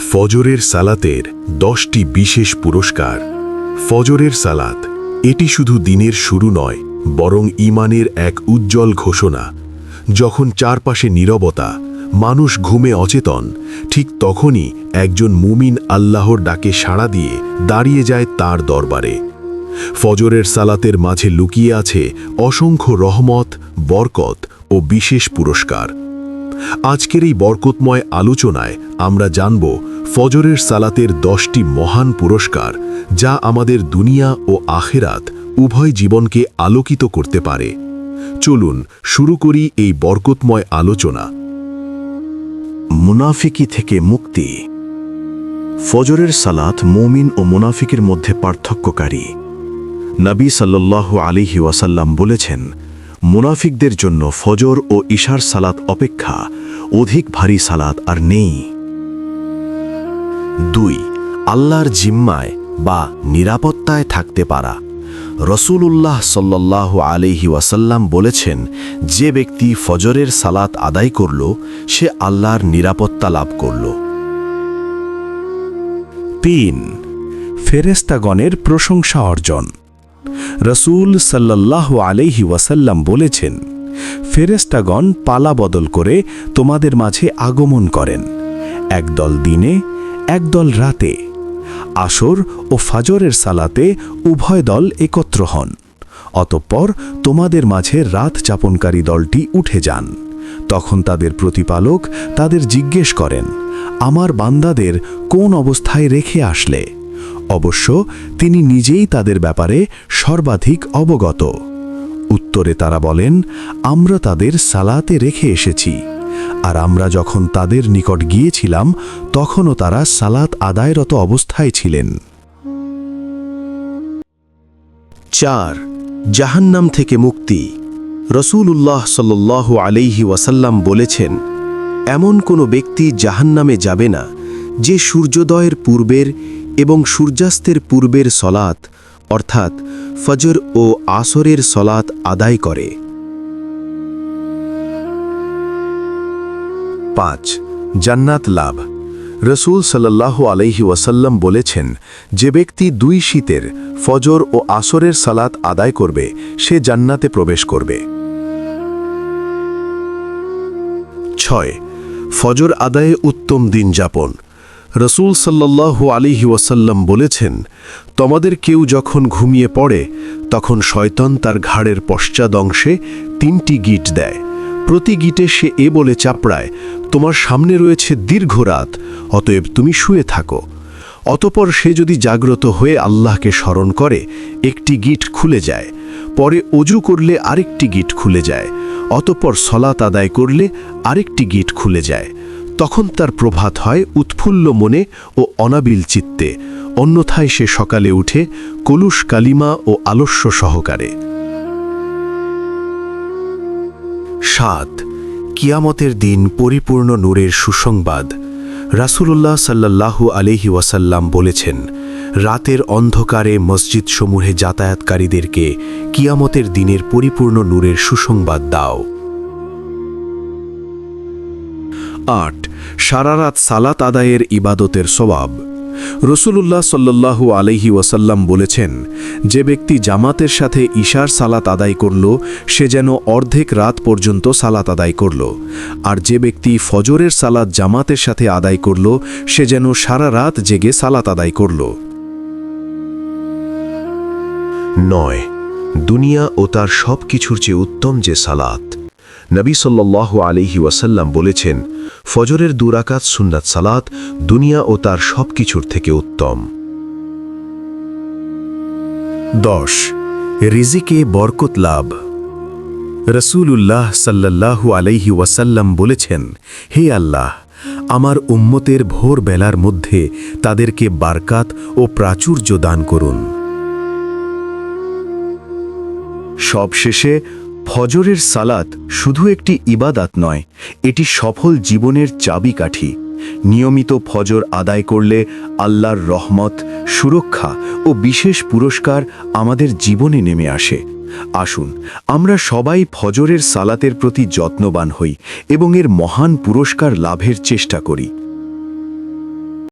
ফজরের সালাতের 10টি বিশেষ পুরস্কার। ফজরের সালাত, এটি শুধু দিনের শুরু নয়, বরং ঈমানের এক উজ্জ্বল ঘোষণা। যখন চারপাশে নীরবতা, মানুষ ঘুমে অচেতন, ঠিক তখনই একজন মুমিন আল্লাহর ডাকে সাড়া দিয়ে দাঁড়িয়ে যায় তার দরবারে। ফজরের সালাতের মাঝে লুকিয়ে আছে অসংখ্য রহমত, বরকত ও বিশেষ পুরস্কার। আজকের এই বরকতময় আলোচনায় আমরা জানব ফজরের সালাতের 10টি মহান পুরস্কার, যা আমাদের দুনিয়া ও আখিরাত উভয় জীবনকে আলোকিত করতে পারে। চলুন শুরু করি এই বরকতময় আলোচনা। মুনাফিকি থেকে মুক্তি। ফজরের সালাত মুমিন ও মুনাফিকের মধ্যে পার্থক্যকারী। নবী সাল্লাল্লাহু আলাইহি ওয়াসাল্লাম বলেছেন, মুনাফিকদের জন্য ফজর ও ইশার সালাত অপেক্ষা অধিক ভারী সালাত আর নেই। 2. আল্লাহর জিম্মায় বা নিরাপত্তায় থাকতে পারা। রাসূলুল্লাহ সাল্লাল্লাহু আলাইহি ওয়াসাল্লাম বলেছেন, যে ব্যক্তি ফজরের সালাত আদায় করল, সে আল্লাহর নিরাপত্তা লাভ করল। 3. ফেরেশতাগণের প্রশংসা অর্জন। রাসূল সাল্লাল্লাহু আলাইহি ওয়াসাল্লাম বলেছেন, ফেরেশতাগণ পালা বদল করে তোমাদের মাঝে আগমন করেন, একদল দিনে, একদল রাতে। আসর ও ফাজরের সালাতে উভয় দল একত্র হন। অতঃপর তোমাদের মাঝে রাত যাপনকারী দলটি উঠে যান। তখন তাদের প্রতিপালক তাদের জিজ্ঞেস করেন, আমার বান্দাদের কোন অবস্থায় রেখে আসলে? অবশ্য তিনি নিজেই তাদের ব্যাপারে সর্বাধিক অবগত। উত্তরে তারা বলেন, আমরা তাদের সালাতে রেখে এসেছি, আর আমরা যখন তাদের নিকট গিয়েছিলাম তখনও তারা সালাত আদায়রত অবস্থায় ছিলেন। 4. জাহান্নাম থেকে মুক্তি। রাসূলুল্লাহ সাল্লাল্লাহু আলাইহি ওয়াসাল্লাম বলেছেন, এমন কোনো ব্যক্তি জাহান্নামে যাবে না যে সূর্যোদয়ের পূর্বের এবং সূর্যাস্তের পূর্বের সলাত অর্থাৎ ফজর ও আসরের সলাত আদায় করে। 5. জান্নাত লাভ। রাসূল সাল্লাল্লাহু আলাইহি ওয়াসাল্লাম বলেছেন, যে ব্যক্তি 2 শীতের ফজর ও আসরের সালাত আদায় করবে, সে জান্নাতে প্রবেশ করবে। 6. ফজর আদায়ে উত্তম দিন যাপন। রাসূল সাল্লাল্লাহু আলাইহি ওয়াসাল্লাম বলেছেন, তোমাদের কেউ যখন ঘুমিয়ে পড়ে, তখন শয়তান তার ঘাড়ের পশ্চাৎ অংশে 3টি গিট দেয়। প্রতি গিটে সে এ বলে চাপড়ায়, তোমার সামনে রয়েছে দীর্ঘ রাত, অতএব তুমি শুয়ে থাকো। অতঃপর সে যদি জাগ্রত হয়ে আল্লাহকে স্মরণ করে, একটি গিট খুলে যায়। পরে অজু করলে আরেকটি গিট খুলে যায়। অতঃপর সলাত আদায় করলে আরেকটি গিট খুলে যায়। তখন তার প্রভাত হয় উৎফুল্ল মনে ও অনাবিল চিত্তে, অন্যথায় সে সকালে উঠে কলুষ কালিমা ও আলস্য সহকারে। 7. কিয়ামতের দিন পরিপূর্ণ নূরের সুসংবাদ। রাসূলুল্লাহ সাল্লাল্লাহু আলাইহি ওয়াসাল্লাম বলেছেন, রাতের অন্ধকারে মসজিদসমূহে যাতায়াতকারীদেরকে কিয়ামতের দিনের পরিপূর্ণ নূরের সুসংবাদ দাও। 8. সারারাত সালাত আদায়ের ইবাদতের সওয়াব। রাসূলুল্লাহ সাল্লাল্লাহু আলাইহি ওয়াসাল্লাম বলেছেন, যে ব্যক্তি জামাতের সাথে ইশার সালাত আদায় করল, সে যেন অর্ধেক রাত পর্যন্ত সালাত আদায় করল, আর যে ব্যক্তি ফজরের সালাত জামাতের সাথে আদায় করল, সে যেন সারা রাত জেগে সালাত আদায় করল। 9. দুনিয়া ও তার সব কিছুর চেয়ে উত্তম যে সালাত। নবী সাল্লাল্লাহু আলাইহি ওয়াসাল্লাম বলেছেন, ফজরের 2 রাকাত সুন্নাত সালাত দুনিয়া ও তার সব কিছুর থেকে উত্তম। 10. রিজিকে বরকত লাভ। রাসূলুল্লাহ সাল্লাল্লাহু আলাইহি ওয়াসাল্লাম বলেছেন, হে আল্লাহ, আমার উম্মতের ভোর বেলার মধ্যে তাদেরকে বারকাত ও প্রাচুর্য দান করুন। সবশেষে ফজরের সালাত শুধু একটি ইবাদাত নয়, এটি সফল জীবনের চাবিকাঠি। নিয়মিত ফজর আদায় করলে আল্লাহর রহমত, সুরক্ষা ও বিশেষ পুরস্কার আমাদের জীবনে নেমে আসে। আসুন আমরা সবাই ফজরের সালাতের প্রতি যত্নবান হই এবং এর মহান পুরস্কার লাভের চেষ্টা করি।